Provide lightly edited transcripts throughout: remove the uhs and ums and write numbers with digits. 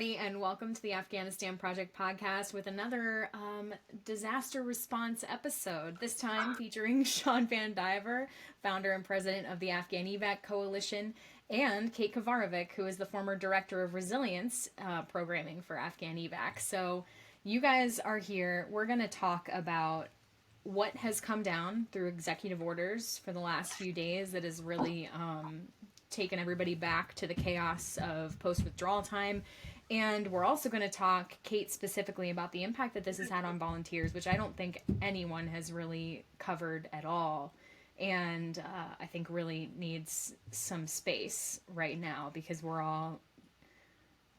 everybody, and welcome to the Afghanistan Project podcast with another disaster response episode. This time featuring Shawn VanDiver, founder and president of the Afghan Evac Coalition, and Kate Kovarovic, who is the former director of resilience programming for Afghan Evac. So you guys are here. We're going to talk about what has come down through executive orders for the last few days that has really taken everybody back to the chaos of post-withdrawal time. And we're also going to talk, Kate, specifically about the impact that this has had on volunteers, which I don't think anyone has really covered at all. And I think really needs some space right now because we're all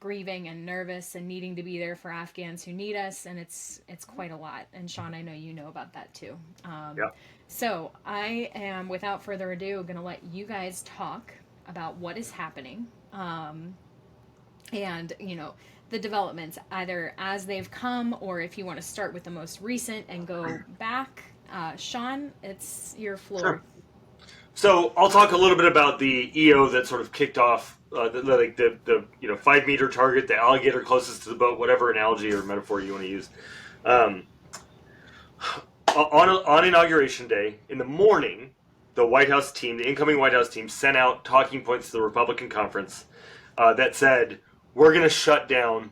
grieving and nervous and needing to be there for Afghans who need us. And it's quite a lot. And Shawn, I know you know about that too. So I am, without further ado, going to let you guys talk about what is happening and, you know, the developments, either as they've come or if you want to start with the most recent and go back. Shawn, it's your floor. Sure. So I'll talk a little bit about the EO that sort of kicked off the 5 meter target, the alligator closest to the boat, whatever analogy or metaphor you want to use. On Inauguration Day, in the morning, the White House team, the incoming White House team, sent out talking points to the Republican conference that said, we're going to shut down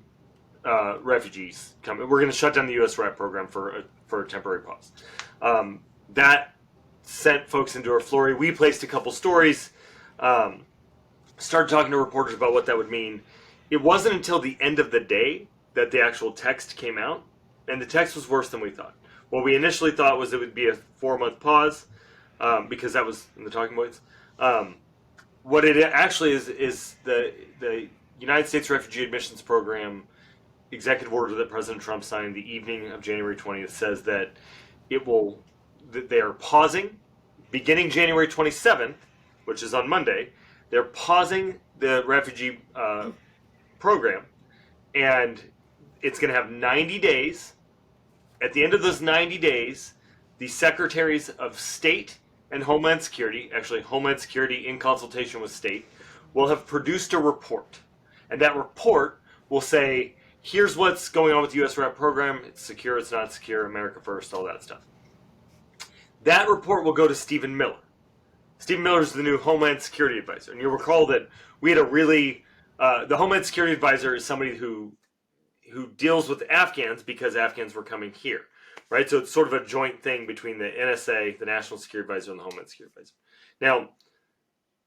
refugees. We're going to shut down the U.S. REP program for a temporary pause. That sent folks into a flurry. We placed a couple stories, started talking to reporters about what that would mean. It wasn't until the end of the day that the actual text came out, and the text was worse than we thought. What we initially thought was it would be a 4-month pause, because that was in the talking points. What it actually is the United States Refugee Admissions Program executive order that President Trump signed the evening of January 20th says that they are pausing beginning January 27th, which is on Monday. They're pausing the refugee program, and it's going to have 90 days. At the end of those 90 days, the Secretaries of State and Homeland Security, actually Homeland Security in consultation with State, will have produced a report. And that report will say, here's what's going on with the U.S. REP program. It's secure, it's not secure, America first, all that stuff. That report will go to Stephen Miller. Stephen Miller is the new Homeland Security Advisor. And you'll recall that we had the Homeland Security Advisor is somebody who deals with Afghans because Afghans were coming here. Right, so it's sort of a joint thing between the NSA, the National Security Advisor, and the Homeland Security Advisor. Now,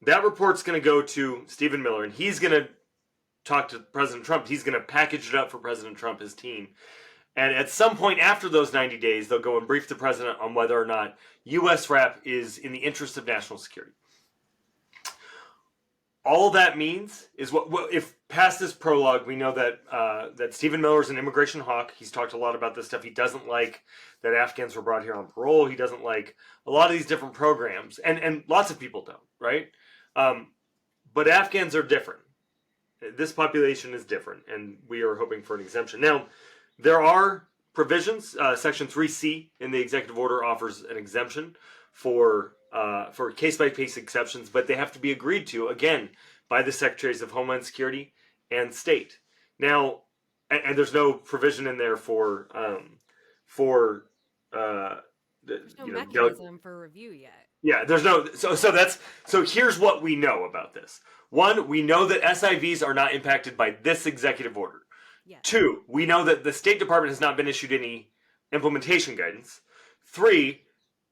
that report's going to go to Stephen Miller, and he's going to talk to President Trump. He's going to package it up for President Trump, his team. And at some point after those 90 days, they'll go and brief the president on whether or not U.S. REP is in the interest of national security. All that means is if past this prologue, we know that Stephen Miller is an immigration hawk. He's talked a lot about this stuff. He doesn't like that Afghans were brought here on parole. He doesn't like a lot of these different programs, and lots of people don't, right? But Afghans are different. This population is different, and we are hoping for an exemption. Now, there are provisions. Section 3C in the executive order offers an exemption for case-by-case exceptions, but they have to be agreed to, again, by the Secretaries of Homeland Security and State. Now, and there's no provision in there for mechanism for review yet. Yeah, there's no, so here's what we know about this. 1, we know that SIVs are not impacted by this executive order. Yes. 2, we know that the State Department has not been issued any implementation guidance. 3,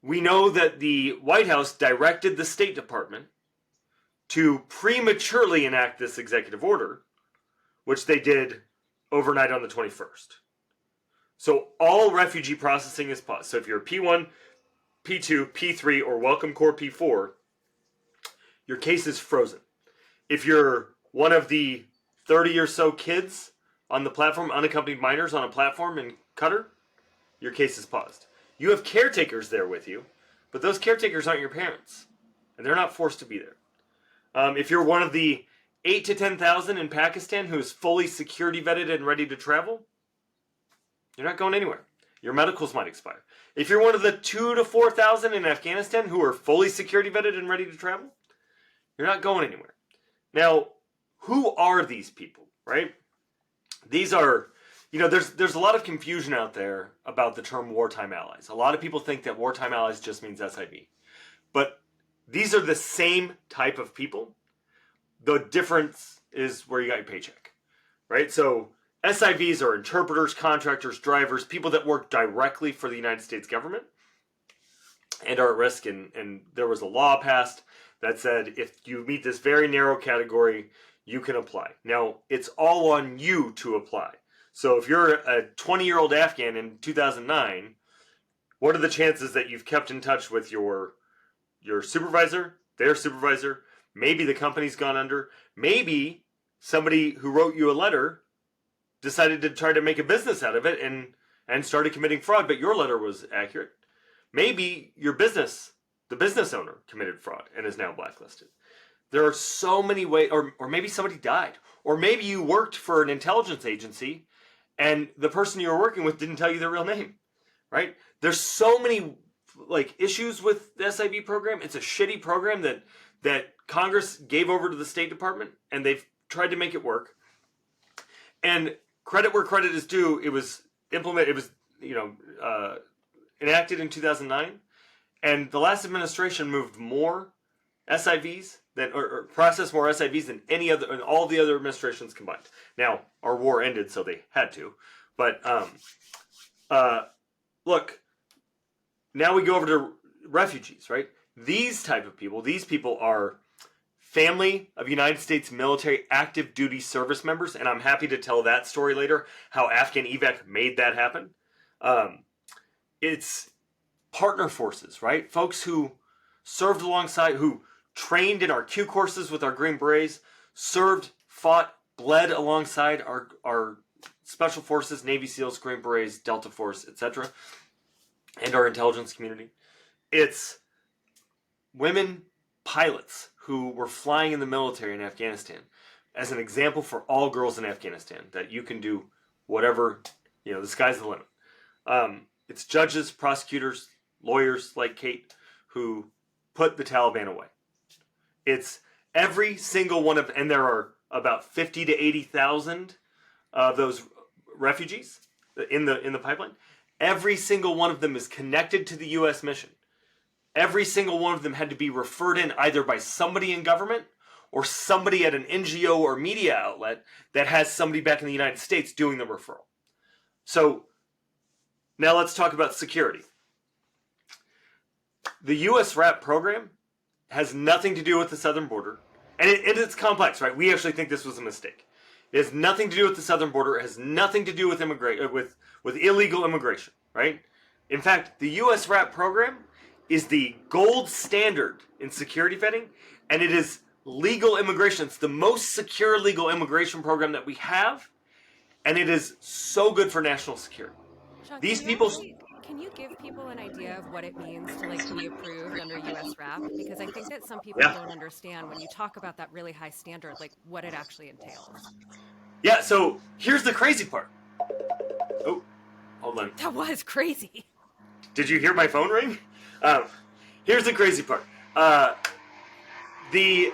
we know that the White House directed the State Department to prematurely enact this executive order, which they did overnight on the 21st. So all refugee processing is paused. So if you're a P1, P2, P3, or Welcome Corps P4, your case is frozen. If you're one of the 30 or so kids on the platform, unaccompanied minors on a platform in Qatar, your case is paused. You have caretakers there with you, but those caretakers aren't your parents, and they're not forced to be there. If you're one of the 8 to 10,000 in Pakistan who is fully security vetted and ready to travel, you're not going anywhere. Your medicals might expire. If you're one of the 2 to 4,000 in Afghanistan who are fully security vetted and ready to travel, you're not going anywhere. Now, who are these people, right? these are, there's a lot of confusion out there about the term wartime allies. A lot of people think that wartime allies just means SIV. But these are the same type of people. The difference is where you got your paycheck, right? So SIVs are interpreters, contractors, drivers, people that work directly for the United States government and are at risk. And there was a law passed that said if you meet this very narrow category, you can apply. Now, it's all on you to apply. So if you're a 20-year-old Afghan in 2009, what are the chances that you've kept in touch with your supervisor, their supervisor? Maybe the company's gone under. Maybe somebody who wrote you a letter decided to try to make a business out of it and started committing fraud, but your letter was accurate. Maybe the business owner committed fraud and is now blacklisted. There are so many ways, or maybe somebody died, or maybe you worked for an intelligence agency and the person you were working with didn't tell you their real name, right? There's so many issues with the SIV program. It's a shitty program that Congress gave over to the State Department, and they've tried to make it work. And credit where credit is due, it was implemented. It was enacted in 2009, and the last administration moved more SIVs or processed more SIVs than all the other administrations combined. Now, our war ended, so they had to. But look, now we go over to refugees, right? These people are family of United States military active duty service members, and I'm happy to tell that story later, how Afghan evac made that happen. It's partner forces, right? Folks who served alongside, who trained in our Q courses with our Green Berets, served, fought, bled alongside our Special Forces, Navy SEALs, Green Berets, Delta Force, etc., and our intelligence community. It's women pilots who were flying in the military in Afghanistan as an example for all girls in Afghanistan, that you can do whatever, the sky's the limit. It's judges, prosecutors, lawyers like Kate who put the Taliban away. It's every single one of, and there are about 50 to 80,000 of those refugees in the pipeline. Every single one of them is connected to the U.S. mission. Every single one of them had to be referred in either by somebody in government or somebody at an NGO or media outlet that has somebody back in the United States doing the referral. So now let's talk about security. The U.S. RAP program has nothing to do with the southern border. And it's complex, right? We actually think this was a mistake. It has nothing to do with the southern border. It has nothing to do with with illegal immigration, right? In fact, the U.S. RAP program is the gold standard in security vetting, and it is legal immigration. It's the most secure legal immigration program that we have, and it is so good for national security. Shawn, These people... Can you give people an idea of what it means to be approved under U.S. RAP? Because I think that some people don't understand when you talk about that really high standard, what it actually entails. Yeah, so here's the crazy part. Oh, hold on. That was crazy. Did you hear my phone ring? Here's the crazy part. Are you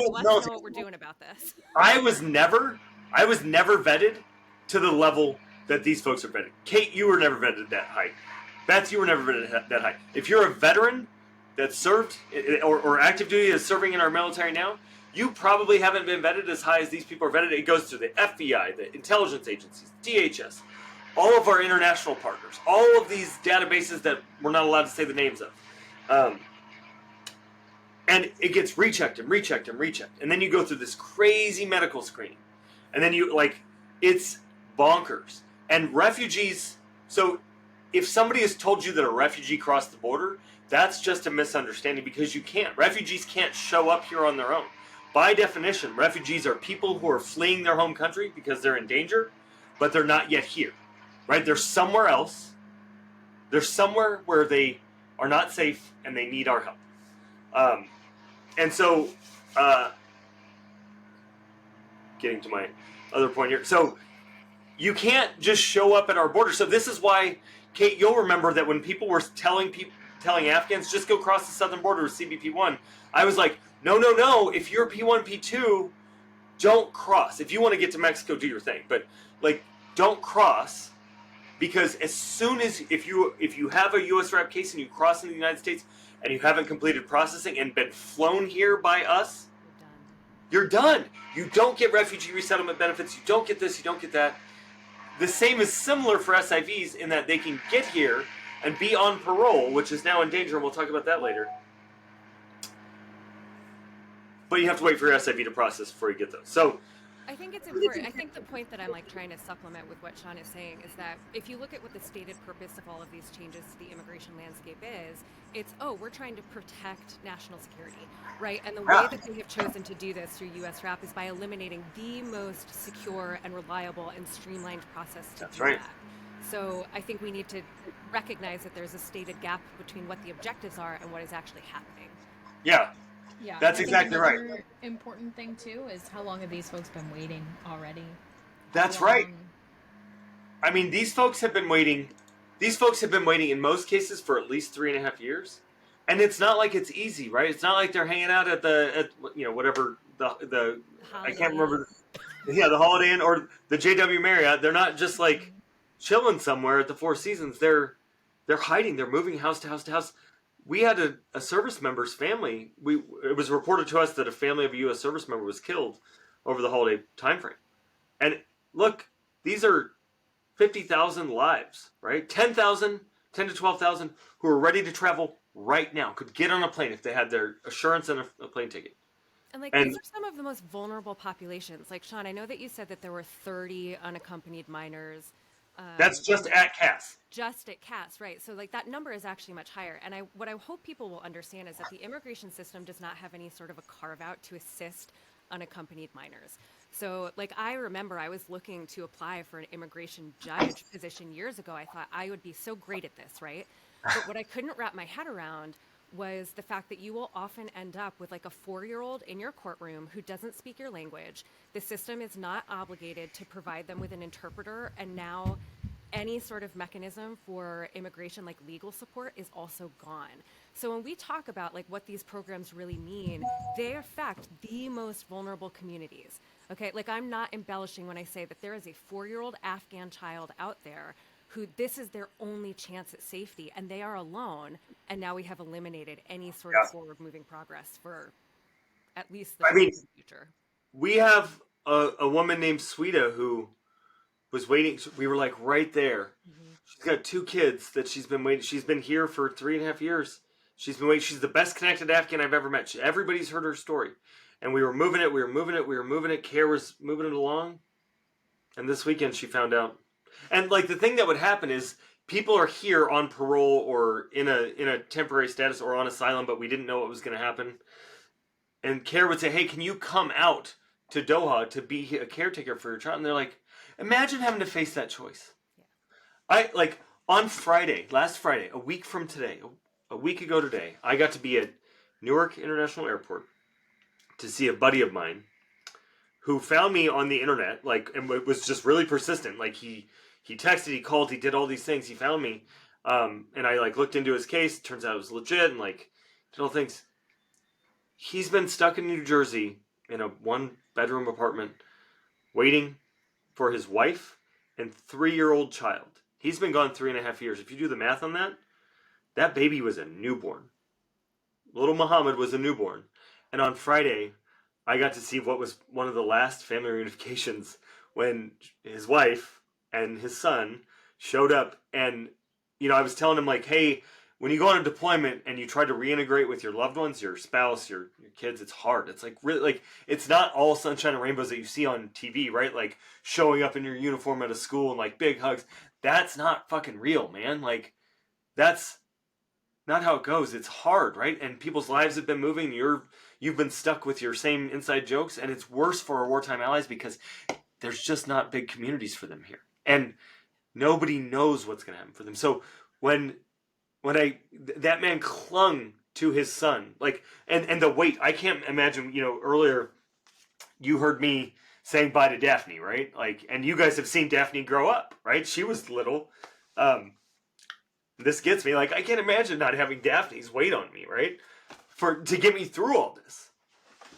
let's know what we're doing about this. I was never vetted to the level that these folks are vetted. Kate, you were never vetted that high. Beth, you were never vetted that high. If you're a veteran that served or active duty that's serving in our military now, you probably haven't been vetted as high as these people are vetted. It goes to the FBI, the intelligence agencies, DHS, all of our international partners, all of these databases that we're not allowed to say the names of. And it gets rechecked and rechecked and rechecked. And then you go through this crazy medical screening. And then it's bonkers. And refugees, so if somebody has told you that a refugee crossed the border, that's just a misunderstanding, because you can't. Refugees can't show up here on their own. By definition, refugees are people who are fleeing their home country because they're in danger, but they're not yet here, right? They're somewhere else. They're somewhere where they are not safe and they need our help. And so, getting to my other point here. So you can't just show up at our border. So this is why, Kate, you'll remember that when people were telling Afghans, just go across the southern border with CBP-1, I was like, no. If you're P1, P2, don't cross. If you want to get to Mexico, do your thing, but like, don't cross, because as soon as if you have a U.S. RAP case and you cross into the United States and you haven't completed processing and been flown here by us, you're done. You don't get refugee resettlement benefits. You don't get this. You don't get that. The same is similar for SIVs in that they can get here and be on parole, which is now in danger, and we'll talk about that later. But you have to wait for your SIV to process before you get those. So I think it's important. I think the point that I'm like trying to supplement with what Shawn is saying is that if you look at what the stated purpose of all of these changes to the immigration landscape is, it's, we're trying to protect national security, right? And the way that they have chosen to do this through US RAP is by eliminating the most secure and reliable and streamlined process to do that. So I think we need to recognize that there's a stated gap between what the objectives are and what is actually happening. Yeah. Yeah, that's exactly right. Important thing too is how long have these folks been waiting already? That's right. I mean, these folks have been waiting. These folks have been waiting in most cases for at least 3.5 years, and it's not like it's easy, right? It's not like they're hanging out at whatever the I can't remember. The Holiday Inn or the JW Marriott. They're not just like chilling somewhere at the Four Seasons. They're hiding. They're moving house to house to house. We had a service member's family. It was reported to us that a family of a U.S. service member was killed over the holiday time frame. And look, these are 50,000 lives, right? 10 to 12,000 who are ready to travel right now, could get on a plane if they had their assurance and a plane ticket. And these are some of the most vulnerable populations. Like, Shawn, I know that you said that there were 30 unaccompanied minors. That's just at CAS. Just at CAS, right. So that number is actually much higher. And what I hope people will understand is that the immigration system does not have any sort of a carve out to assist unaccompanied minors. So I remember I was looking to apply for an immigration judge position years ago. I thought I would be so great at this, right? But what I couldn't wrap my head around was the fact that you will often end up with a 4-year-old in your courtroom who doesn't speak your language. The system is not obligated to provide them with an interpreter, and now any sort of mechanism for immigration legal support is also gone. So when we talk about what these programs really mean, they affect the most vulnerable communities. Okay, I'm not embellishing when I say that there is a 4-year-old Afghan child out there who this is their only chance at safety, and they are alone, and now we have eliminated any sort of forward-moving progress for at least the future. We have a woman named Sweeta who was waiting. We were right there. Mm-hmm. She's got 2 kids that she's been waiting. She's been here for 3.5 years. She's been waiting. She's the best connected Afghan I've ever met. Everybody's heard her story. And we were moving it. Care was moving it along. And this weekend she found out. And the thing that would happen is people are here on parole or in a temporary status or on asylum, but we didn't know what was going to happen. And Care would say, "Hey, can you come out to Doha to be a caretaker for your child?" And they're like, imagine having to face that choice. Yeah. On Friday, last Friday, a week ago today, I got to be at Newark International Airport to see a buddy of mine who found me on the internet, and was just really persistent. He texted, he called, he did all these things. He found me, and I looked into his case. Turns out it was legit, and did all things. He's been stuck in New Jersey in a 1-bedroom apartment, waiting for his wife and 3-year-old child. He's been gone 3.5 years. If you do the math on that, that baby was a newborn. Little Muhammad was a newborn. And on Friday, I got to see what was one of the last family reunifications when his wife and his son showed up. And, I was telling him hey, when you go on a deployment and you try to reintegrate with your loved ones, your spouse, your kids, it's hard. It's really it's not all sunshine and rainbows that you see on TV, right? Showing up in your uniform at a school and big hugs. That's not fucking real, man. That's not how it goes. It's hard, right? And people's lives have been moving. You've been stuck with your same inside jokes, and it's worse for our wartime allies because there's just not big communities for them here. And nobody knows what's going to happen for them. So when that man clung to his son, and the weight, I can't imagine, earlier you heard me saying bye to Daphne, right? And you guys have seen Daphne grow up, right? She was little. This gets me, I can't imagine not having Daphne's weight on me, right? To get me through all this.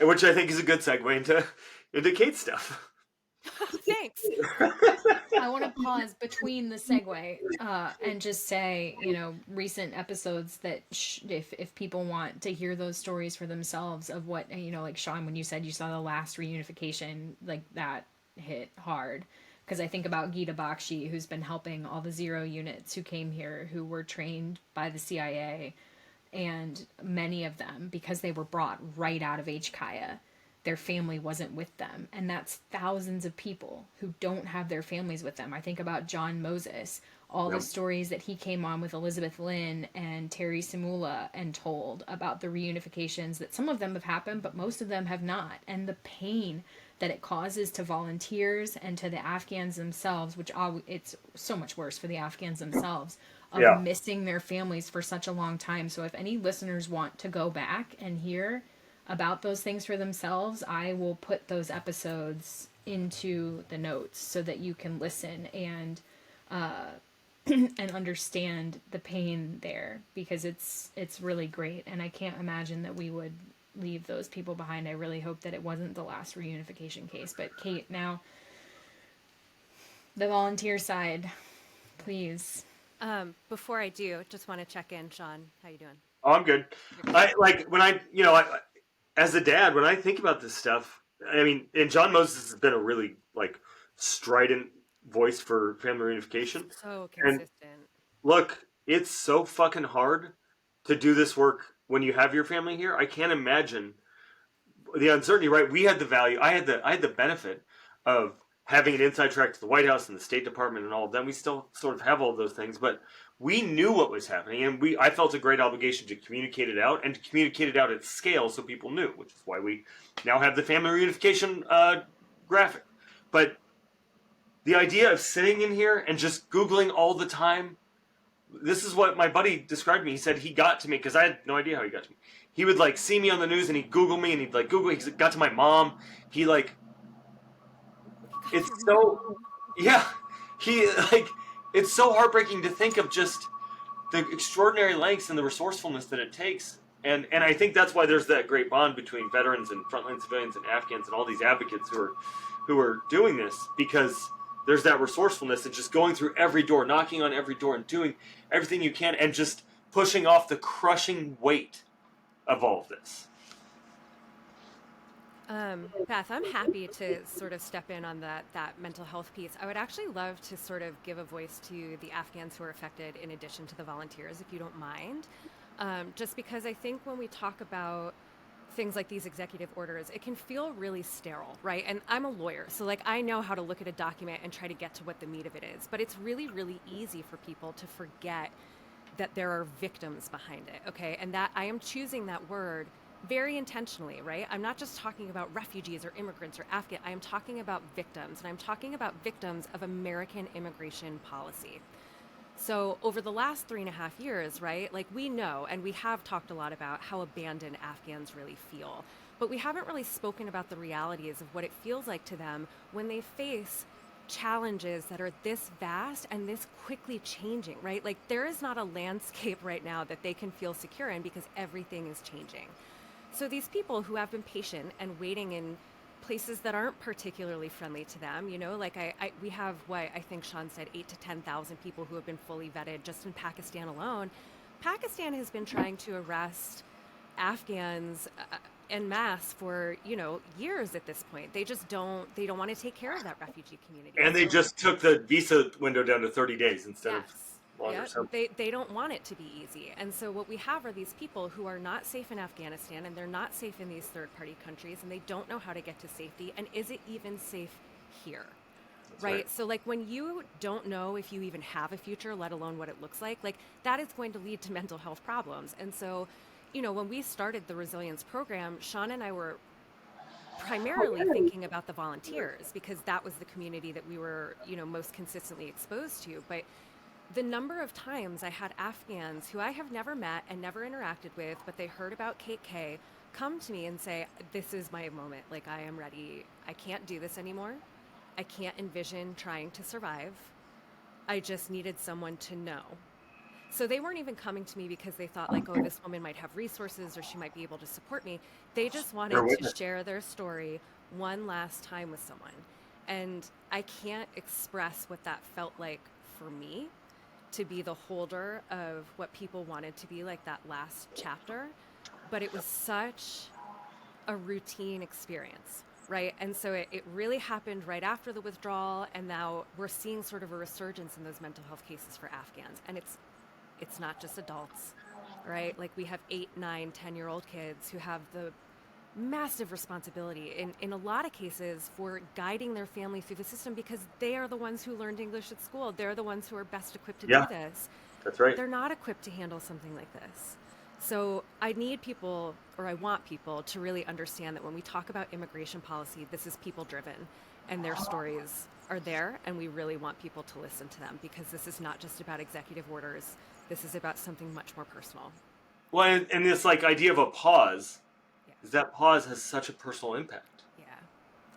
Which I think is a good segue into into Kate stuff. Thanks. I want to pause between the segue and just say, recent episodes that if people want to hear those stories for themselves of what, like Shawn, when you said you saw the last reunification, like that hit hard. Because I think about Gita Bakshi, who's been helping all the Zero units who came here, who were trained by the CIA, and many of them, because they were brought right out of HKIA, their family wasn't with them. And that's thousands of people who don't have their families with them. I think about John Moses, all the stories that he came on with Elizabeth Lynn and Terry Simula and told about the reunifications, that some of them have happened, but most of them have not. And the pain that it causes to volunteers and to the Afghans themselves, which it's so much worse for the Afghans themselves, of missing their families for such a long time. So if any listeners want to go back and hear about those things for themselves, I will put those episodes into the notes so that you can listen and and understand the pain there, because it's really great. And I can't imagine that we would leave those people behind. I really hope that it wasn't the last reunification case. But Kate, now the volunteer side, please. Before I do, just want to check in, Shawn. How you doing? Oh, I'm good. As a dad, when I think about this stuff, I mean, and John Moses has been a really strident voice for family reunification. So consistent. And look, it's so fucking hard to do this work when you have your family here. I can't imagine the uncertainty. Right? We had the value. I had the benefit of having an inside track to the White House and the State Department and all of them. We still sort of have all of those things, but we knew what was happening, and I felt a great obligation to communicate it out and to communicate it out at scale so people knew, which is why we now have the family reunification graphic. But the idea of sitting in here and just Googling all the time, this is what my buddy described to me. He said he got to me, because I had no idea how he got to me. He would see me on the news and he'd Google me, and he'd Google, he got to my mom. He it's so, it's so heartbreaking to think of just the extraordinary lengths and the resourcefulness that it takes. And I think that's why there's that great bond between veterans and frontline civilians and Afghans and all these advocates who are doing this, because there's that resourcefulness and just going through every door, knocking on every door and doing everything you can and just pushing off the crushing weight of all of this. Beth, I'm happy to sort of step in on that mental health piece. I would actually love to sort of give a voice to the Afghans who are affected in addition to the volunteers, if you don't mind. Just because I think when we talk about things like these executive orders, it can feel really sterile, right? And I'm a lawyer, so I know how to look at a document and try to get to what the meat of it is. But it's really, really easy for people to forget that there are victims behind it, okay? And that I am choosing that word very intentionally, right? I'm not just talking about refugees or immigrants or Afghan. I am talking about victims, and I'm talking about victims of American immigration policy. So over the last 3.5 years, right, we know, and we have talked a lot about how abandoned Afghans really feel, but we haven't really spoken about the realities of what it feels like to them when they face challenges that are this vast and this quickly changing, right? There is not a landscape right now that they can feel secure in, because everything is changing. So these people who have been patient and waiting in places that aren't particularly friendly to them, we have what I think Shawn said, 8,000 to 10,000 people who have been fully vetted just in Pakistan alone. Pakistan has been trying to arrest Afghans en masse for years at this point. They don't want to take care of that refugee community. And they just took the visa window down to 30 days instead of longer. Yeah, so. they don't want it to be easy. And so what we have are these people who are not safe in Afghanistan, and they're not safe in these third-party countries, and they don't know how to get to safety. And is it even safe here? Right? So when you don't know if you even have a future, let alone what it looks like that is going to lead to mental health problems. And so, when we started the resilience program, Shawn and I were primarily thinking about the volunteers, because that was the community that we were, most consistently exposed to. But the number of times I had Afghans who I have never met and never interacted with, but they heard about Kate K, come to me and say, this is my moment. I am ready. I can't do this anymore. I can't envision trying to survive. I just needed someone to know. So they weren't even coming to me because they thought like, oh, this woman might have resources or she might be able to support me. They just Bear wanted to witness. share their story one last time with someone. And I can't express what that felt like for me, to be the holder of what people wanted to be like that last chapter. But it was such a routine experience, right? And so it really happened right after the withdrawal, and now we're seeing sort of a resurgence in those mental health cases for Afghans. And it's not just adults, right? Like we have 8, 9, 10-year-old kids who have the massive responsibility in a lot of cases for guiding their family through the system, because they are the ones who learned English at school. They're the ones who are best equipped to Yeah, do this. that's right. They're not equipped to handle something like this. So I need people, or I want people to really understand that when we talk about immigration policy, this is people driven and their stories are there, and we really want people to listen to them, because this is not just about executive orders. This is about something much more personal. Well, and this like idea of a pause, Yeah. is that pause has such a personal impact. Yeah.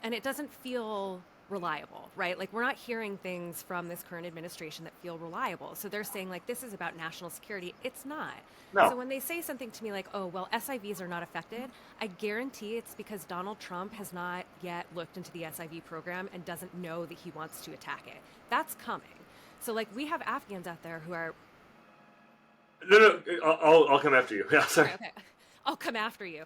And it doesn't feel reliable, right? Like we're not hearing things from this current administration that feel reliable. So they're saying like, this is about national security. It's not. No. So when they say something to me like, oh, well, SIVs are not affected, I guarantee it's because Donald Trump has not yet looked into the SIV program and doesn't know that he wants to attack it. That's coming. So like we have Afghans out there who are... No, I'll come after you. Yeah, sorry. Okay. I'll come after you.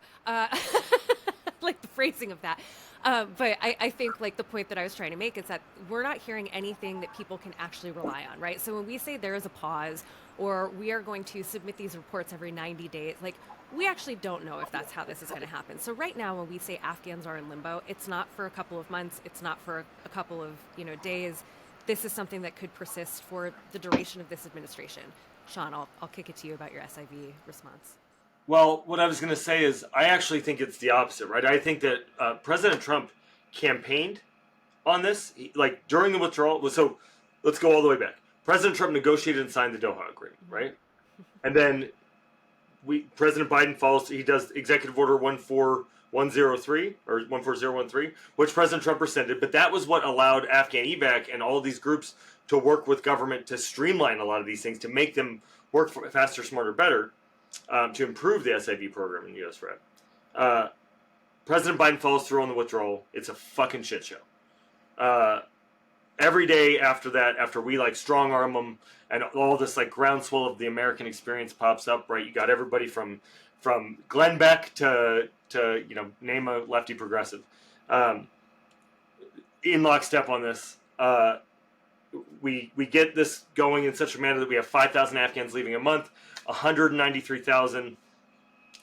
Like the phrasing of that. But I think like the point that I was trying to make is that we're not hearing anything that people can actually rely on, right? So when we say there is a pause, or we are going to submit these reports every 90 days, like we actually don't know if that's how this is going to happen. So right now when we say Afghans are in limbo, it's not for a couple of months, it's not for a couple of days. This is something that could persist for the duration of this administration. Shawn, I'll kick it to you about your SIV response. Well, what I was going to say is I actually think it's the opposite, right? I think that President Trump campaigned on this, like during the withdrawal. So let's go all the way back. President Trump negotiated and signed the Doha Agreement, right? And then President Biden follows. He does Executive Order 14103 or 14013, which President Trump rescinded. But that was what allowed Afghan evac and all these groups to work with government to streamline a lot of these things, to make them work faster, smarter, better. To improve the SIV program in U.S. Red. President Biden follows through on the withdrawal. It's a fucking shit show. Every day after that, after we like strong arm them, and all this like groundswell of the American experience pops up, right? You got everybody from Glenn Beck to name a lefty progressive in lockstep on this. We get this going in such a manner that we have 5,000 Afghans leaving a month. 193,000.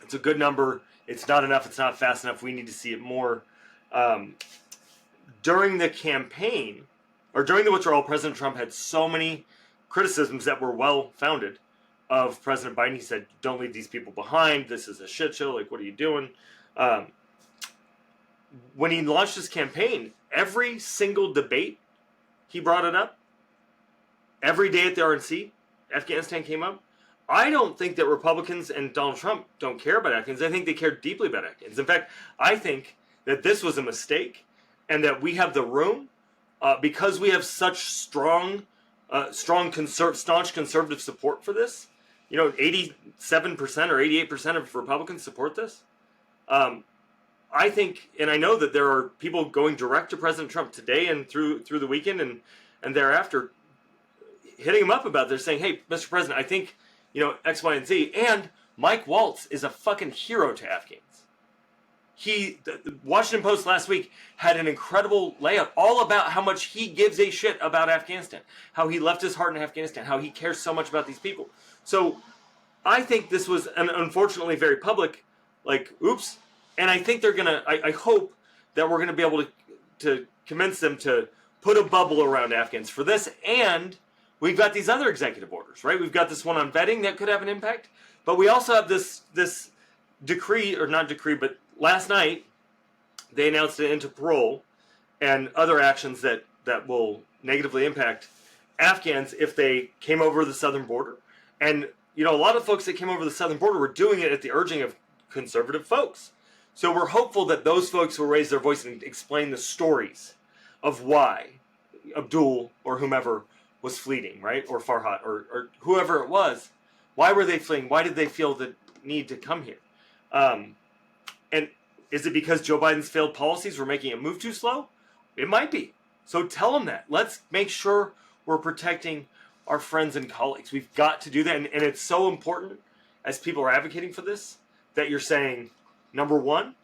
It's a good number. It's not enough. It's not fast enough. We need to see it more. During the campaign, or during the withdrawal, President Trump had so many criticisms that were well-founded of President Biden. He said, don't leave these people behind. This is a shit show. Like, what are you doing? When he launched his campaign, every single debate, he brought it up. Every day at the RNC, Afghanistan came up. I don't think that Republicans and Donald Trump don't care about Afghans. I think they care deeply about Afghans. In fact, I think that this was a mistake, and that we have the room, because we have such staunch conservative support for this. 87% or 88% of Republicans support this. I think, and I know that there are people going direct to President Trump today and through the weekend and thereafter, hitting him up about this, saying, hey, Mr. President, I think, X, Y, and Z. And Mike Waltz is a fucking hero to Afghans. The Washington Post last week had an incredible layout all about how much he gives a shit about Afghanistan, how he left his heart in Afghanistan, how he cares so much about these people. So I think this was unfortunately very public, like, oops. And I think they're going to, I hope that we're going to be able to convince them to put a bubble around Afghans for this. And we've got these other executive orders, right? We've got this one on vetting that could have an impact. But we also have this decree, or not decree, but last night they announced an end to parole and other actions that will negatively impact Afghans if they came over the southern border. And, a lot of folks that came over the southern border were doing it at the urging of conservative folks. So we're hopeful that those folks will raise their voice and explain the stories of why Abdul or whomever was fleeing, right? Or Farhat or whoever it was. Why were they fleeing? Why did they feel the need to come here? And is it because Joe Biden's failed policies were making it move too slow? It might be. So tell them that. Let's make sure we're protecting our friends and colleagues. We've got to do that. And it's so important as people are advocating for this that you're saying, number one,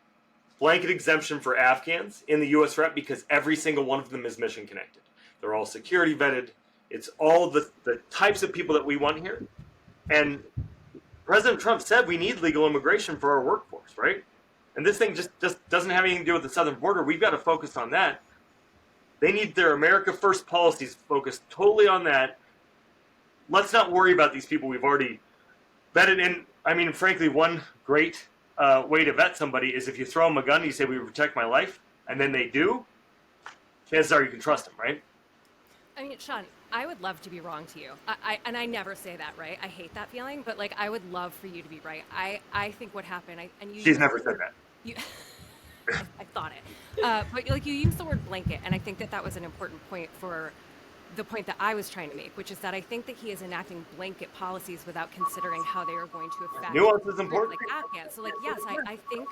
blanket exemption for Afghans in the U.S. rep because every single one of them is mission connected. They're all security vetted. It's all the types of people that we want here. And President Trump said we need legal immigration for our workforce, right? And this thing just doesn't have anything to do with the southern border. We've got to focus on that. They need their America First policies focused totally on that. Let's not worry about these people we've already vetted. And I mean, frankly, one great way to vet somebody is if you throw them a gun and you say, "We protect my life," and then they do, chances are you can trust them, right? I mean, Shawn, I would love to be wrong to you. And I never say that, right? I hate that feeling, but like I would love for you to be right. I think what happened, She's never said that. You, I thought it. But like you used the word blanket, and I think that was an important point for the point that I was trying to make, which is that I think that he is enacting blanket policies without considering how they are going to affect nuance is important. Like Afghans. So like yes, I think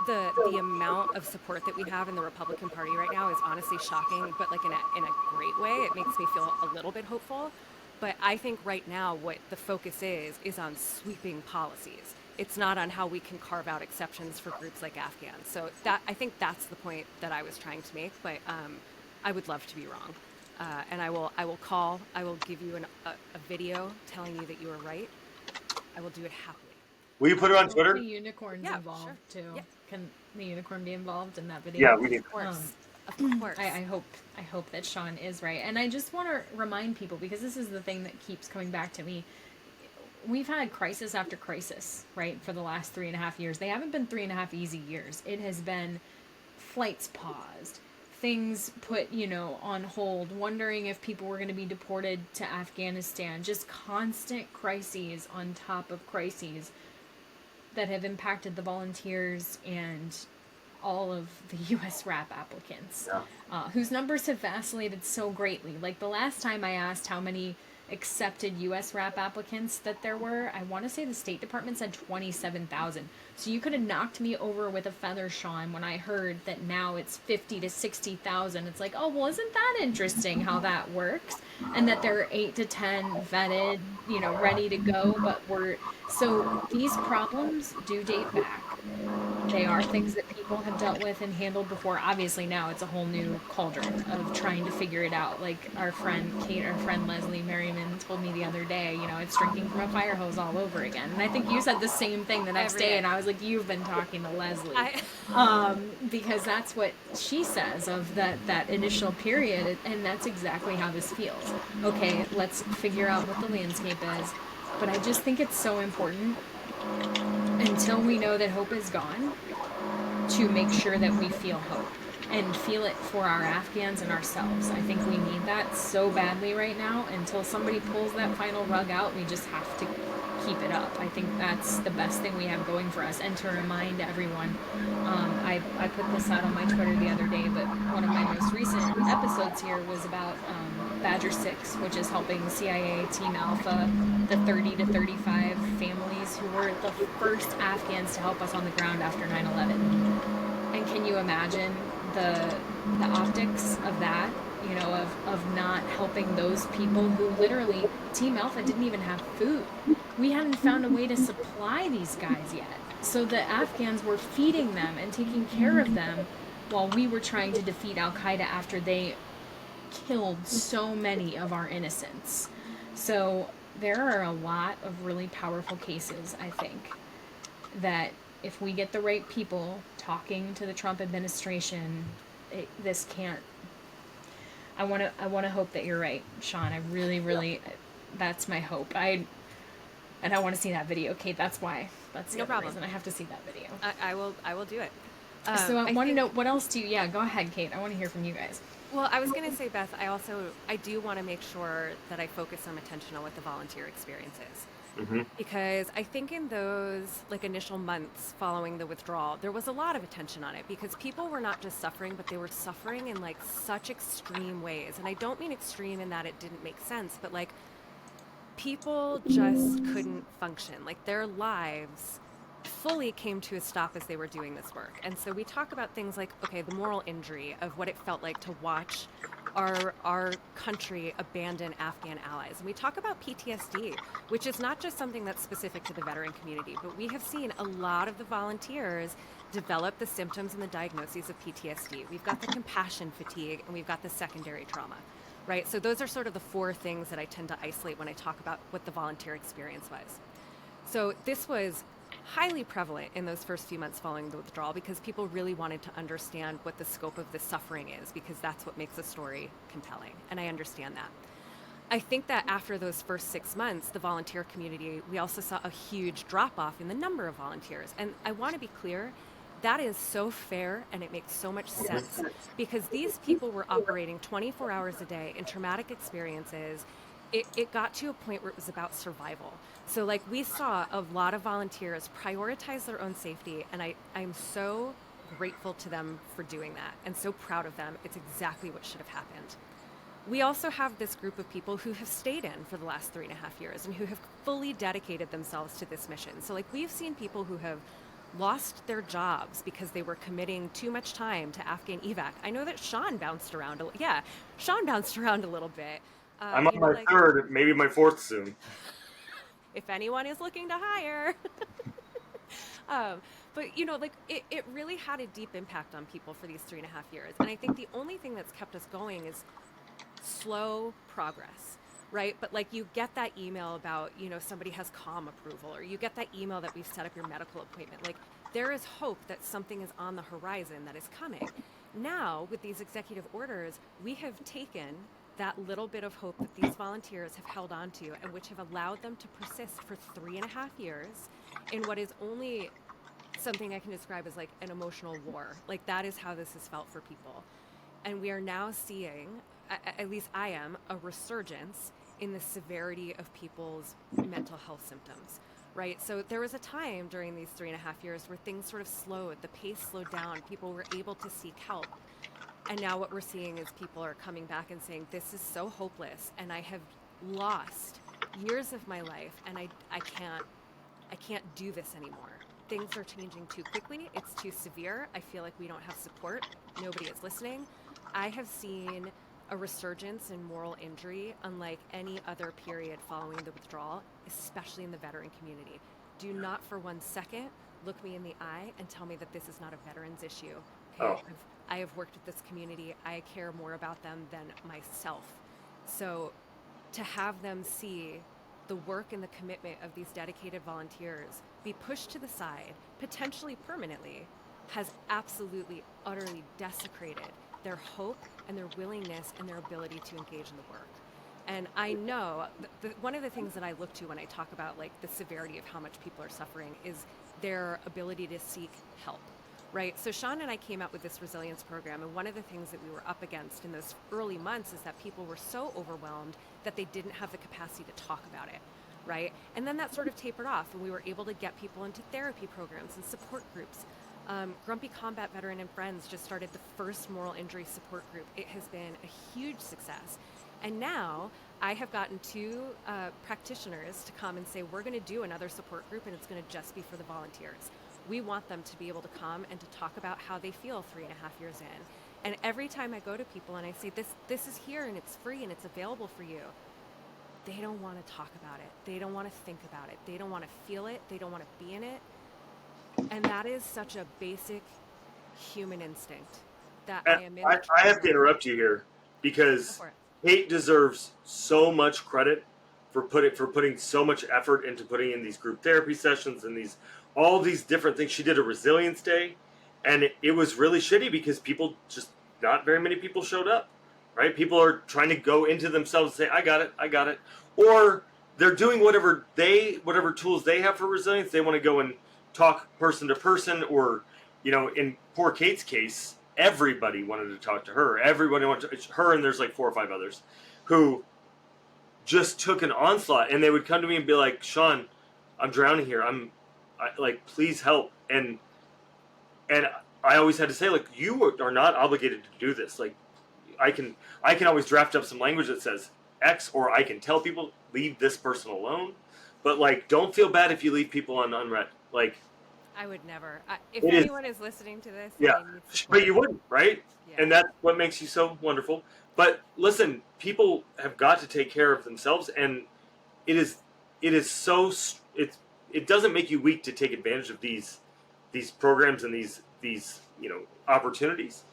the amount of support that we have in the Republican Party right now is honestly shocking, but like in a great way. It makes me feel a little bit hopeful. But I think right now what the focus is on sweeping policies. It's not on how we can carve out exceptions for groups like Afghans. So that I think that's the point that I was trying to make. But I would love to be wrong, and I will call. I will give you a video telling you that you are right. I will do it happily. Will you put it on Twitter? The unicorn's involved sure. too. Yeah. Can the unicorn be involved in that video? Yeah, we need. Of course. Of course. I hope that Shawn is right. And I just want to remind people, because this is the thing that keeps coming back to me. We've had crisis after crisis, right, for the last 3.5 years. They haven't been 3.5 easy years. It has been flights paused, things put, on hold, wondering if people were going to be deported to Afghanistan, just constant crises on top of crises that have impacted the volunteers and all of the U.S. RAP applicants, whose numbers have vacillated so greatly. Like the last time I asked how many accepted U.S. RAP applicants that there were, I want to say the State Department said 27,000. So you could have knocked me over with a feather, Shawn, when I heard that now it's 50 to 60,000. It's like, oh, well, isn't that interesting how that works? And that there are 8 to 10 vetted, ready to go. But so these problems do date back. They are things that people have dealt with and handled before. Obviously now it's a whole new cauldron of trying to figure it out. Like our friend Kate, our friend Leslie Merriman told me the other day, it's drinking from a fire hose all over again. And I think you said the same thing the next day, and I was like, you've been talking to Leslie. Because that's what she says of that initial period, and that's exactly how this feels. Okay, let's figure out what the landscape is. But I just think it's so important, until we know that hope is gone, to make sure that we feel hope and feel it for our Afghans and ourselves. I think we need that so badly right now. Until somebody pulls that final rug out, we just have to keep it up. I think that's the best thing we have going for us. And to remind everyone, I put this out on my Twitter the other day, but one of my most recent episodes here was about Badger 6, which is helping CIA Team Alpha, the 30 to 35 families who were the first Afghans to help us on the ground after 9/11. And can you imagine the optics of that, of not helping those people who literally, Team Alpha didn't even have food. We hadn't found a way to supply these guys yet. So the Afghans were feeding them and taking care of them while we were trying to defeat Al-Qaeda after they killed so many of our innocents. So there are a lot of really powerful cases, I think, that if we get the right people talking to the Trump administration, this can't. I want to hope that you're right, Shawn. I really, that's my hope. And I want to see that video, Kate. That's why. That's the no other problem. reason I have to see that video. I will do it. So I want to know, what else do you? Yeah, go ahead, Kate. I want to hear from you guys. Well, I was going to say, Beth, I do want to make sure that I focus some attention on what the volunteer experience is. Mm-hmm. Because I think in those initial months following the withdrawal, there was a lot of attention on it because people were not just suffering, but they were suffering in such extreme ways. And I don't mean extreme in that it didn't make sense, but people just couldn't function. Like, their lives fully came to a stop as they were doing this work. And so we talk about things like, okay, the moral injury of what it felt like to watch our country abandon Afghan allies. And we talk about PTSD, which is not just something that's specific to the veteran community, but we have seen a lot of the volunteers develop the symptoms and the diagnoses of PTSD. We've got the compassion fatigue, and we've got the secondary trauma, right? So those are sort of the four things that I tend to isolate when I talk about what the volunteer experience was. So this was highly prevalent in those first few months following the withdrawal, because people really wanted to understand what the scope of the suffering is, because that's what makes a story compelling. And I understand that. I think that after those first 6 months, the volunteer community, we also saw a huge drop off in the number of volunteers. And I want to be clear, that is so fair, and it makes so much sense, because these people were operating 24 hours a day in traumatic experiences. It got to a point where it was about survival. So like, we saw a lot of volunteers prioritize their own safety, and I'm so grateful to them for doing that and so proud of them. It's exactly what should have happened. We also have this group of people who have stayed in for the last 3.5 years and who have fully dedicated themselves to this mission. So like, we've seen people who have lost their jobs because they were committing too much time to Afghan evac. I know that Shawn bounced around a little bit. I'm on my third, maybe my fourth soon. If anyone is looking to hire. But, you know, like, it really had a deep impact on people for these 3.5 years. And I think the only thing that's kept us going is slow progress, right? But like, you get that email about, you know, somebody has COM approval, or you get that email that we've set up your medical appointment. Like, there is hope that something is on the horizon that is coming. Now, with these executive orders, we have taken that little bit of hope that these volunteers have held on to, and which have allowed them to persist for 3.5 years in what is only something I can describe as like an emotional war. Like, that is how this has felt for people. And we are now seeing, at least I am, a resurgence in the severity of people's mental health symptoms, right? So there was a time during these 3.5 years where things sort of slowed, the pace slowed down, people were able to seek help. And now what we're seeing is people are coming back and saying, this is so hopeless, and I have lost years of my life, and I can't do this anymore. Things are changing too quickly. It's too severe. I feel like we don't have support. Nobody is listening. I have seen a resurgence in moral injury unlike any other period following the withdrawal, especially in the veteran community. Do not for 1 second look me in the eye and tell me that this is not a veterans issue. Okay? Oh. I have worked with this community. I care more about them than myself. So to have them see the work and the commitment of these dedicated volunteers be pushed to the side, potentially permanently, has absolutely, utterly desecrated their hope and their willingness and their ability to engage in the work. And I know one of the things that I look to when I talk about like the severity of how much people are suffering is their ability to seek help. Right. So Shawn and I came out with this resilience program, and one of the things that we were up against in those early months is that people were so overwhelmed that they didn't have the capacity to talk about it. Right. And then that sort of tapered off, and we were able to get people into therapy programs and support groups. Grumpy Combat Veteran and Friends just started the first moral injury support group. It has been a huge success. And now I have gotten 2 practitioners to come and say, we're going to do another support group, and it's going to just be for the volunteers. We want them to be able to come and to talk about how they feel 3.5 years in. And every time I go to people and I say, this is here and it's free and it's available for you, they don't want to talk about it. They don't want to think about it. They don't want to feel it. They don't want to be in it. And that is such a basic human instinct that I am in. I have to interrupt you here, because Kate deserves so much credit for putting so much effort into putting in these group therapy sessions and all these different things. She did a resilience day, and it was really shitty because not very many people showed up, right? People are trying to go into themselves and say, I got it. Or they're doing whatever tools they have for resilience. They want to go and talk person to person, or, you know, in poor Kate's case, everybody wanted to talk to her. Everybody wanted to, her, and there's like 4 or 5 others who just took an onslaught, and they would come to me and be like, Shawn, I'm drowning here. Like, please help. And I always had to say, like, you are not obligated to do this. Like, I can always draft up some language that says X, or I can tell people leave this person alone. But like, don't feel bad if you leave people on unread. Like, I would never. If it is, anyone is listening to this, yeah. and they need support, But you wouldn't, right? yeah. And that's what makes you so wonderful. But listen, people have got to take care of themselves, and it is so it doesn't make you weak to take advantage of these programs and these opportunities.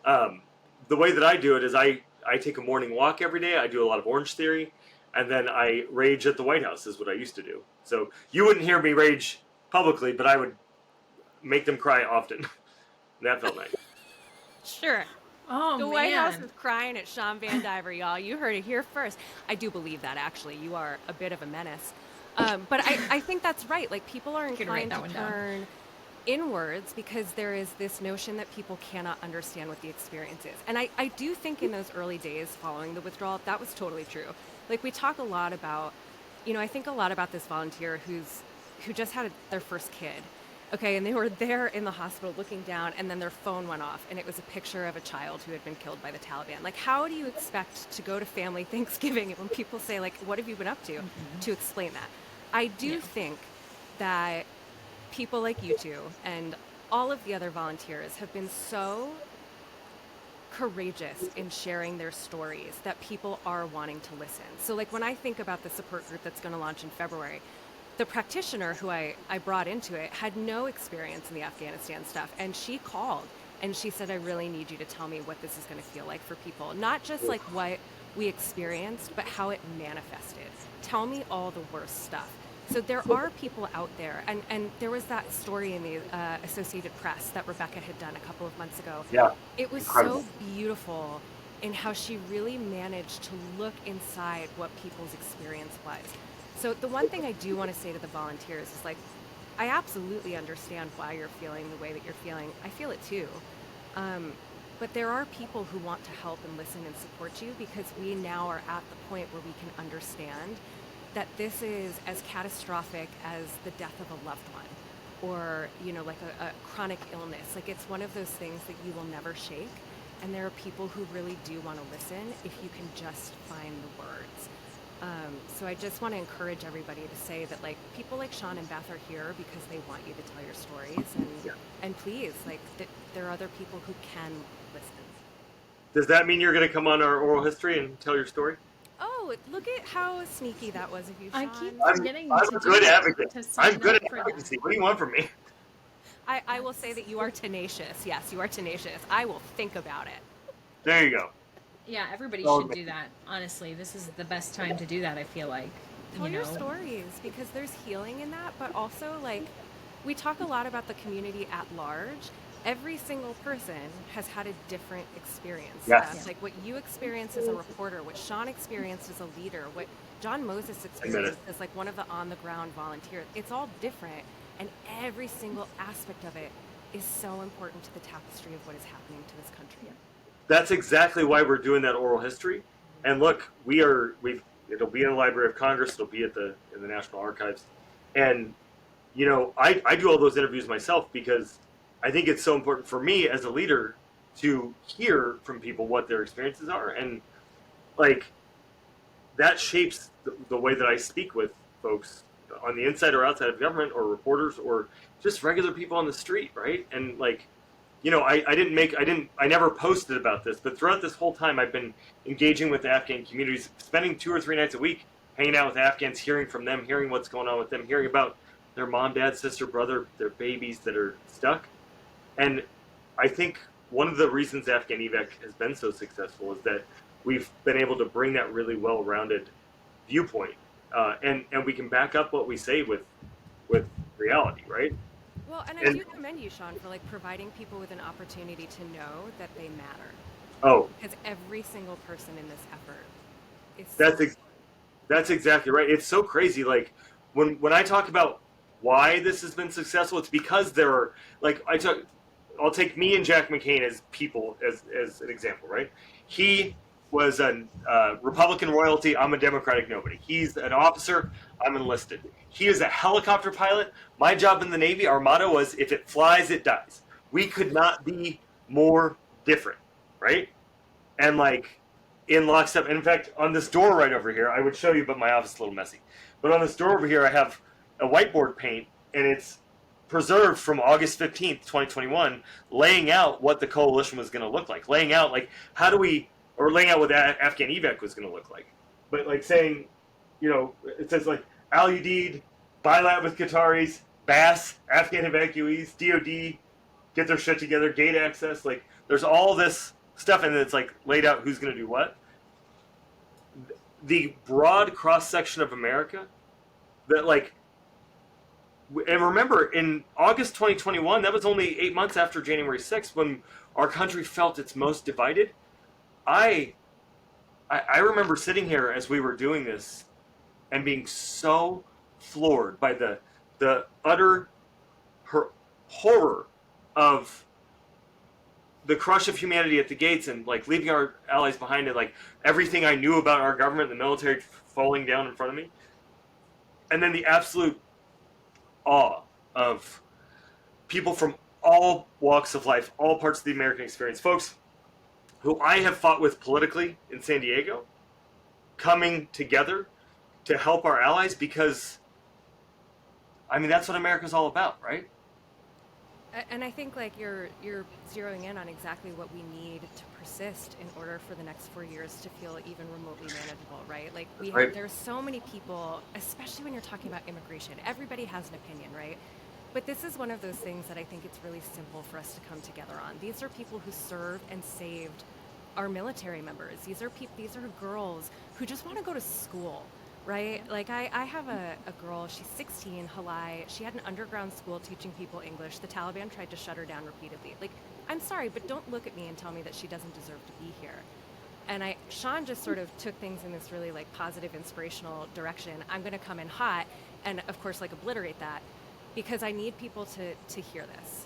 The way that I do it is I take a morning walk every day. I do a lot of Orange Theory, and then I rage at the White House is what I used to do. So you wouldn't hear me rage publicly, but I would make them cry often. That felt nice. Sure. Oh, The White House man. is crying at Shawn VanDiver, y'all. You heard it here first. I do believe that, actually. You are a bit of a menace. But I think that's right. Like, people are Could write inclined that to one down. turn inwards because there is this notion that people cannot understand what the experience is. And I do think in those early days following the withdrawal, that was totally true. Like, we talk a lot about, I think a lot about this volunteer who just had their first kid. Okay, and they were there in the hospital looking down, and then their phone went off, and it was a picture of a child who had been killed by the Taliban. Like, how do you expect to go to family Thanksgiving when people say, like, what have you been up to explain that? I do think that people like you two and all of the other volunteers have been so courageous in sharing their stories that people are wanting to listen. So, like, when I think about the support group that's going to launch in February, the practitioner who I brought into it had no experience in the Afghanistan stuff, and she called and she said, I really need you to tell me what this is going to feel like for people. Not just like what we experienced, but how it manifested. Tell me all the worst stuff. So there are people out there, and there was that story in the Associated Press that Rebecca had done a couple of months ago. Yeah, it was incredible. so beautiful in how she really managed to look inside what people's experience was. So the one thing I do want to say to the volunteers is, like, I absolutely understand why you're feeling the way that you're feeling. I feel it too. But there are people who want to help and listen and support you, because we now are at the point where we can understand that this is as catastrophic as the death of a loved one, or, like a chronic illness. Like, it's one of those things that you will never shake. And there are people who really do want to listen if you can just find the words. So I just want to encourage everybody to say that, like, people like Shawn and Beth are here because they want you to tell your stories, and please, like, there are other people who can listen. Does that mean you're going to come on our oral history and tell your story? Oh, look at how sneaky that was of you, Shawn. I keep I'm forgetting a to good do advocate. to sign I'm good up at for advocacy. that. What do you want from me? I will say that you are tenacious. Yes, you are tenacious. I will think about it. There you go. Yeah, everybody Oh, should do that. Honestly, this is the best time to do that, I feel like. Tell your stories, because there's healing in that, but also, like, we talk a lot about the community at large. Every single person has had a different experience. Yes. Like, what you experienced as a reporter, what Shawn experienced as a leader, what John Moses experienced as, like, one of the on-the-ground volunteers. It's all different, and every single aspect of it is so important to the tapestry of what is happening to this country. That's exactly why we're doing that oral history. And look, it'll be in the Library of Congress, it'll be in the National Archives. And, I do all those interviews myself because I think it's so important for me as a leader to hear from people what their experiences are. And, like, that shapes the way that I speak with folks on the inside or outside of government, or reporters, or just regular people on the street, right? And, like, I never posted about this, but throughout this whole time, I've been engaging with the Afghan communities, spending 2 or 3 nights a week, hanging out with Afghans, hearing from them, hearing what's going on with them, hearing about their mom, dad, sister, brother, their babies that are stuck. And I think one of the reasons Afghan evac has been so successful is that we've been able to bring that really well-rounded viewpoint, and we can back up what we say with reality, right? Well, and I do commend you, Shawn, for, like, providing people with an opportunity to know that they matter. Oh, Because every single person in this effort is that's exactly right. It's so crazy. Like, when I talk about why this has been successful, it's because there are, like, I'll take me and Jack McCain as people as an example, right? He was a Republican royalty. I'm a Democratic nobody. He's an officer. I'm enlisted. He is a helicopter pilot. My job in the Navy, our motto was, if it flies, it dies. We could not be more different, right? And, like, in lockstep. And in fact, on this door right over here, I would show you, but my office is a little messy. But on this door over here, I have a whiteboard paint, and it's preserved from August 15th, 2021, laying out what the coalition was going to look like, laying out like how do we, or laying out what the Afghan evac was going to look like. But like saying, you know, it says like Al Udeid, bilat with Qataris, BAS, Afghan evacuees, DOD, get their shit together, gate access. Like there's all this stuff, and it's like laid out who's going to do what. The broad cross section of America that like, and remember in August 2021, that was only 8 months after January 6th when our country felt its most divided. I remember sitting here as we were doing this and being so floored by the utter horror of the crush of humanity at the gates and like leaving our allies behind, and like everything I knew about our government and the military falling down in front of me. And then the absolute awe of people from all walks of life, all parts of the American experience, folks who I have fought with politically in San Diego, coming together to help our allies, because I mean that's what America's all about, right? And I think like you're zeroing in on exactly what we need to persist in order for the next 4 years to feel even remotely manageable, right? Like there's so many people, especially when you're talking about immigration. Everybody has an opinion, right? But this is one of those things that I think it's really simple for us to come together on. These are people who served and saved our military members. These are girls who just want to go to school. Right? Like I have a girl, she's 16, Halai. She had an underground school teaching people English. The Taliban tried to shut her down repeatedly. Like, I'm sorry, but don't look at me and tell me that she doesn't deserve to be here. And Shawn just sort of took things in this really like positive, inspirational direction. I'm going to come in hot and of course like obliterate that, because I need people to hear this.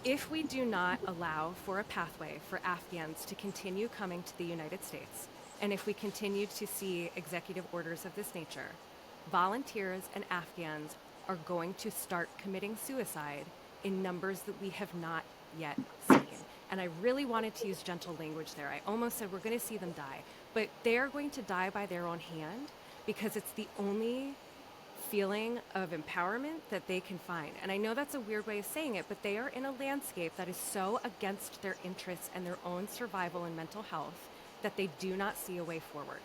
If we do not allow for a pathway for Afghans to continue coming to the United States, and if we continue to see executive orders of this nature, volunteers and Afghans are going to start committing suicide in numbers that we have not yet seen. And I really wanted to use gentle language there. I almost said we're going to see them die, but they are going to die by their own hand, because it's the only feeling of empowerment that they can find. And I know that's a weird way of saying it, but they are in a landscape that is so against their interests and their own survival and mental health that they do not see a way forward.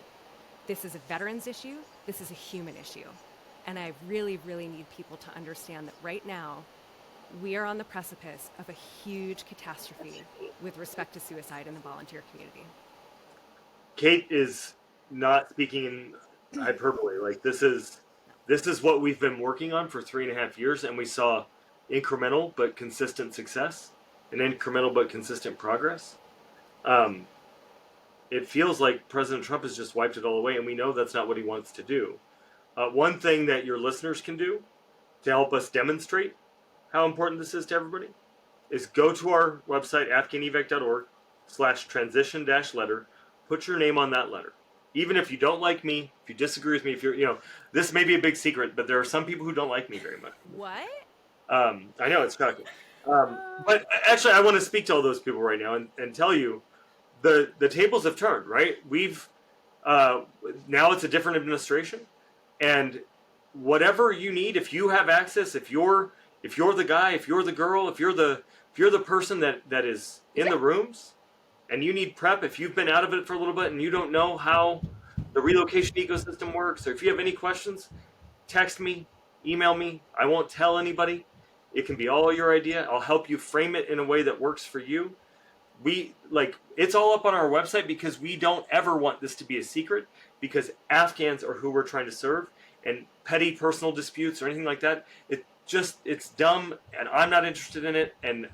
This is a veterans issue. This is a human issue. And I really, really need people to understand that right now, we are on the precipice of a huge catastrophe with respect to suicide in the volunteer community. Kate is not speaking in hyperbole. Like this is what we've been working on for 3.5 years, and we saw incremental but consistent success and incremental but consistent progress. It feels like President Trump has just wiped it all away, and we know that's not what he wants to do. One thing that your listeners can do to help us demonstrate how important this is to everybody is go to our website, afghanevac.org/transition-letter. Put your name on that letter. Even if you don't like me, if you disagree with me, if you're, this may be a big secret, but there are some people who don't like me very much. What? I know, it's shocking. But actually, I want to speak to all those people right now and tell you, the tables have turned, right? We've now it's a different administration, and whatever you need, if you have access, if you're the guy, if you're the girl, if you're the person that is in the rooms, and you need prep, if you've been out of it for a little bit and you don't know how the relocation ecosystem works, or if you have any questions, text me, email me. I won't tell anybody. It can be all your idea. I'll help you frame it in a way that works for you. It's all up on our website, because we don't ever want this to be a secret, because Afghans are who we're trying to serve, and petty personal disputes or anything like that, it's dumb, and I'm not interested in it. And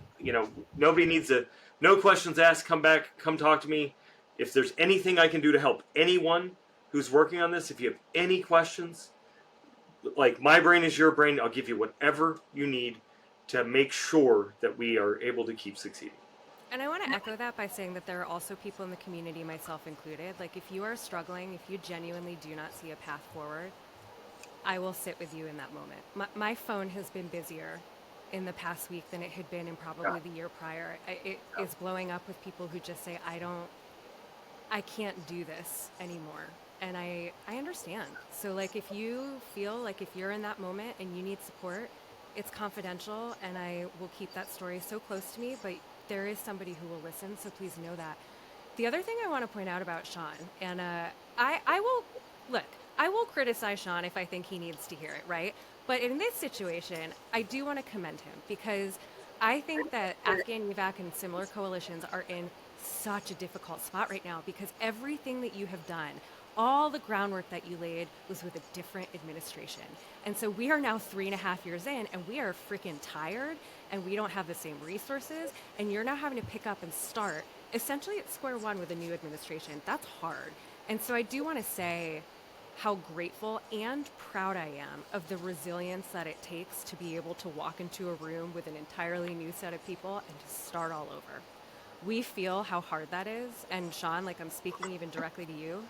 nobody needs no questions asked, come back, come talk to me. If there's anything I can do to help anyone who's working on this, if you have any questions, like my brain is your brain, I'll give you whatever you need to make sure that we are able to keep succeeding. And I want to echo that by saying that there are also people in the community, myself included. Like, if you are struggling, if you genuinely do not see a path forward, I will sit with you in that moment. My phone has been busier in the past week than it had been in probably the year prior. It is blowing up with people who just say, I can't do this anymore. And I understand. So like if you feel like if you're in that moment and you need support, it's confidential and I will keep that story so close to me, but there is somebody who will listen, so please know that. The other thing I want to point out about Shawn, and I will look, I will criticize Shawn if I think he needs to hear it, right? But in this situation, I do want to commend him because I think that Afghan evac and similar coalitions are in such a difficult spot right now because everything that you have done, all the groundwork that you laid was with a different administration. And so we are now 3.5 years in and we are freaking tired and we don't have the same resources. And you're now having to pick up and start essentially at square one with a new administration. That's hard. And so I do want to say how grateful and proud I am of the resilience that it takes to be able to walk into a room with an entirely new set of people and to start all over. We feel how hard that is. And Shawn, like I'm speaking even directly to you,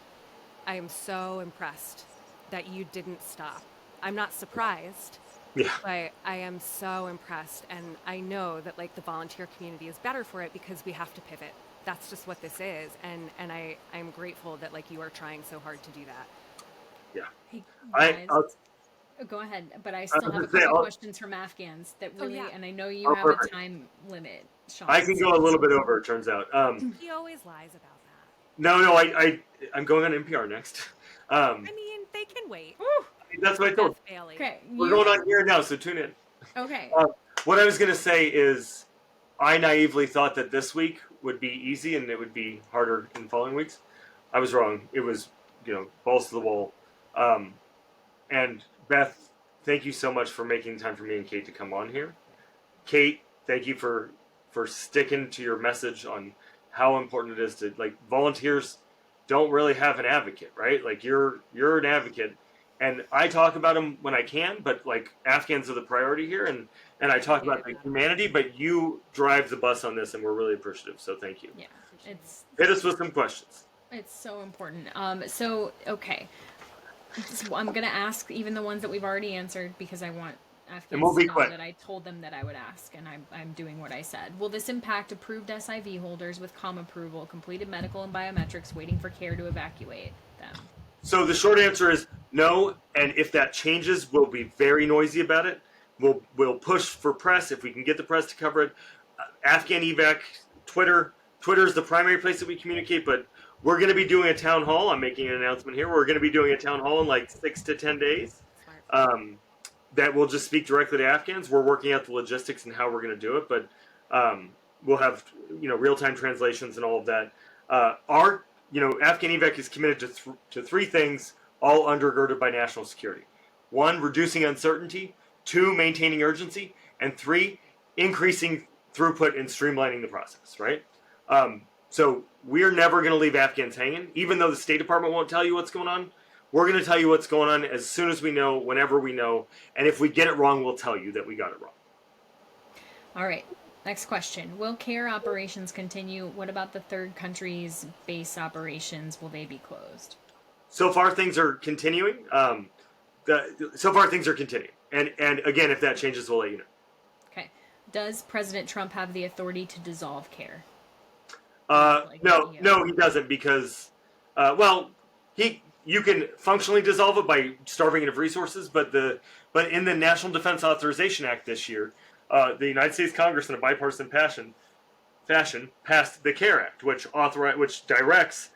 I am so impressed that you didn't stop. I'm not surprised, Yeah. but I am so impressed. And I know that like the volunteer community is better for it because we have to pivot. That's just what this is. And I'm grateful that like you are trying so hard to do that. Yeah. Hey, I, guys, go ahead, but I still have a couple questions from Afghans that really, yeah. and I know you have perfect. a time limit, Shawn. I can go a little bit over, it turns out. He always lies about that. No, I'm going on NPR next. I mean, they can wait. That's what I told. Beth Bailey. Okay, We're going on here now, so tune in. Okay. What I was going to say is, I naively thought that this week would be easy and it would be harder in the following weeks. I was wrong. It was, balls to the wall. And Beth, thank you so much for making time for me and Kate to come on here. Kate, thank you for sticking to your message on how important it is to, like, volunteers don't really have an advocate, right? Like, you're an advocate. And I talk about them when I can, but like Afghans are the priority here, and I talk about the humanity, but you drive the bus on this, and we're really appreciative. So thank you. Yeah, Hit us with some questions. It's so important. Okay, so I'm gonna ask even the ones that we've already answered because I want Afghans to know that I told them that I would ask, and I'm doing what I said. Will this impact approved SIV holders with COM approval, completed medical and biometrics, waiting for care to evacuate them? So the short answer is no, and if that changes, we'll be very noisy about it. We'll push for press if we can get the press to cover it. Afghan evac, Twitter is the primary place that we communicate, but we're going to be doing a town hall. I'm making an announcement here. We're going to be doing a town hall in like 6 to 10 days. That will just speak directly to Afghans. We're working out the logistics and how we're going to do it, but we'll have real-time translations and all of that. Afghan evac is committed to three things, all undergirded by national security. 1, reducing uncertainty. 2, maintaining urgency. And 3, increasing throughput and streamlining the process, right? So we're never going to leave Afghans hanging. Even though the State Department won't tell you what's going on, we're going to tell you what's going on as soon as we know, whenever we know. And if we get it wrong, we'll tell you that we got it wrong. All right. Next question. Will CARE operations continue? What about the third country's base operations? Will they be closed? So far, things are continuing. And again, if that changes, we'll let you know. Okay. Does President Trump have the authority to dissolve CARE? No, he doesn't because, you can functionally dissolve it by starving it of resources, but in the National Defense Authorization Act this year, the United States Congress in a bipartisan fashion passed the CARE Act, which directs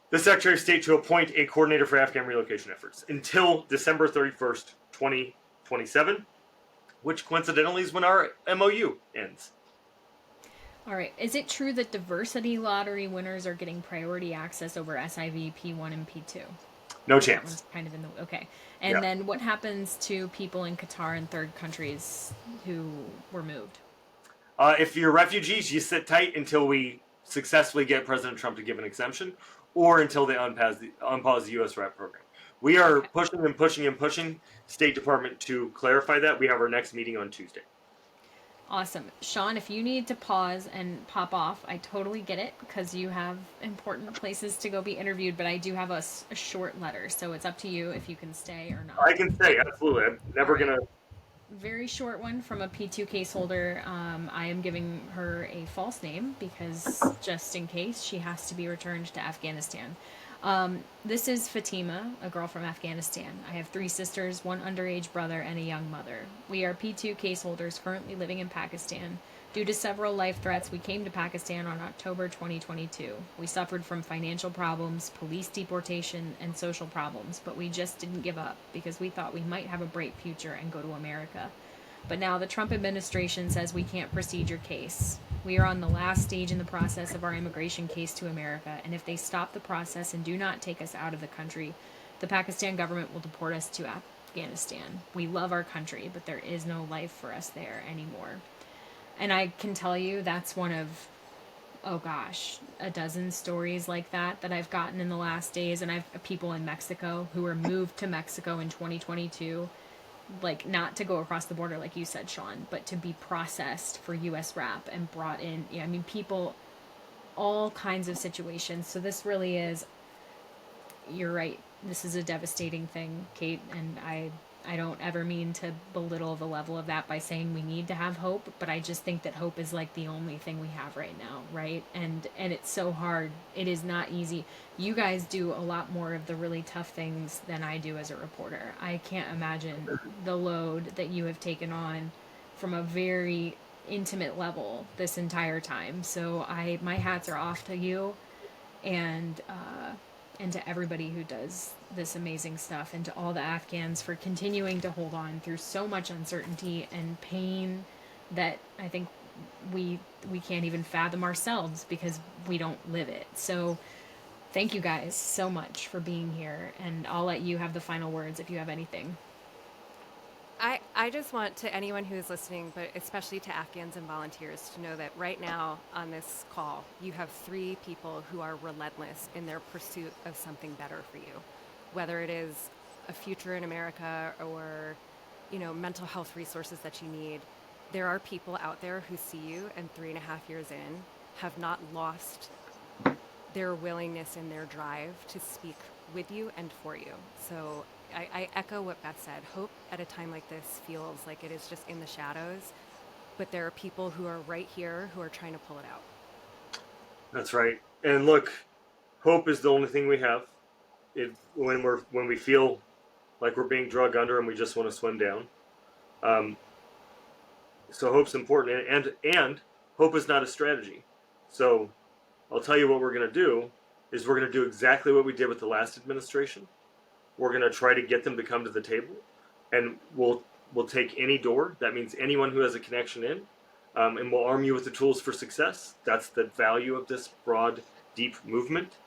the Secretary of State to appoint a coordinator for Afghan relocation efforts until December 31st, 2027, which coincidentally is when our MOU ends. All right. Is it true that diversity lottery winners are getting priority access over SIV P1 and P2? No That chance. one's kind of in the okay. And then what happens to people in Qatar and third countries who were moved? If you're refugees, you sit tight until we successfully get President Trump to give an exemption, or until they unpause the U.S. RAP program. We are pushing State Department to clarify that. We have our next meeting on Tuesday. Awesome. Shawn, if you need to pause and pop off, I totally get it because you have important places to go be interviewed, but I do have a short letter, so it's up to you if you can stay or not. I can stay, absolutely. I'm never going to very short one from a P2 case holder. I am giving her a false name because just in case she has to be returned to Afghanistan. This is Fatima, a girl from Afghanistan. I have 3 sisters, 1 underage brother, and a young mother. We are P2 case holders currently living in Pakistan. Due to several life threats, we came to Pakistan on October 2022. We suffered from financial problems, police deportation, and social problems, but we just didn't give up because we thought we might have a bright future and go to America. But now the Trump administration says we can't proceed your case. We are on the last stage in the process of our immigration case to America, and if they stop the process and do not take us out of the country, the Pakistan government will deport us to Afghanistan. We love our country, but there is no life for us there anymore. And I can tell you that's one of, oh gosh, a dozen stories like that I've gotten in the last days. And I've people in Mexico who were moved to Mexico in 2022, like not to go across the border like you said, Shawn, but to be processed for US rap and brought in. I mean, people, all kinds of situations. So this really is, you're right, this is a devastating thing, Kate, and I don't ever mean to belittle the level of that by saying we need to have hope, but I just think that hope is like the only thing we have right now, right? And it's so hard. It is not easy. You guys do a lot more of the really tough things than I do as a reporter. I can't imagine the load that you have taken on from a very intimate level this entire time. So my hats are off to you and to everybody who does this amazing stuff, and to all the Afghans for continuing to hold on through so much uncertainty and pain that I think we can't even fathom ourselves because we don't live it. So thank you guys so much for being here, and I'll let you have the final words if you have anything. I just want to anyone who is listening, but especially to Afghans and volunteers, to know that right now on this call, you have 3 people who are relentless in their pursuit of something better for you, whether it is a future in America or, mental health resources that you need. There are people out there who see you and 3.5 years in have not lost their willingness and their drive to speak with you and for you. So I echo what Beth said. Hope at a time like this feels like it is just in the shadows, but there are people who are right here who are trying to pull it out. That's right. And look, hope is the only thing we have. When we feel like we're being dragged under and we just want to swim down. So hope's important, and hope is not a strategy. So I'll tell you what we're going to do is we're going to do exactly what we did with the last administration. We're going to try to get them to come to the table, and we'll take any door. That means anyone who has a connection in, and we'll arm you with the tools for success. That's the value of this broad, deep movement.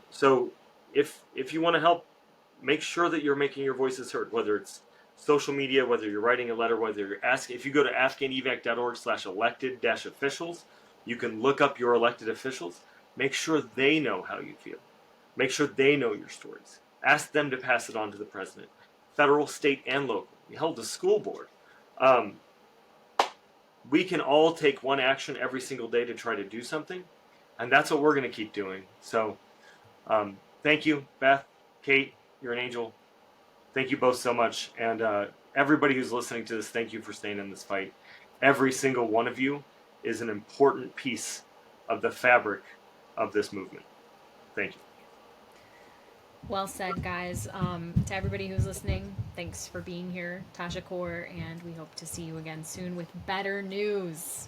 So if you want to help, make sure that you're making your voices heard, whether it's social media, whether you're writing a letter, whether you're asking. If you go to afghanevac.org/elected-officials, you can look up your elected officials. Make sure they know how you feel. Make sure they know your stories. Ask them to pass it on to the president, federal, state, and local. You held the school board. We can all take one action every single day to try to do something, and that's what we're going to keep doing. So thank you, Beth, Kate, you're an angel. Thank you both so much. And everybody who's listening to this, thank you for staying in this fight. Every single one of you is an important piece of the fabric of this movement. Thank you. Well said, guys. To everybody who's listening, thanks for being here. Tasha Kaur, and we hope to see you again soon with better news.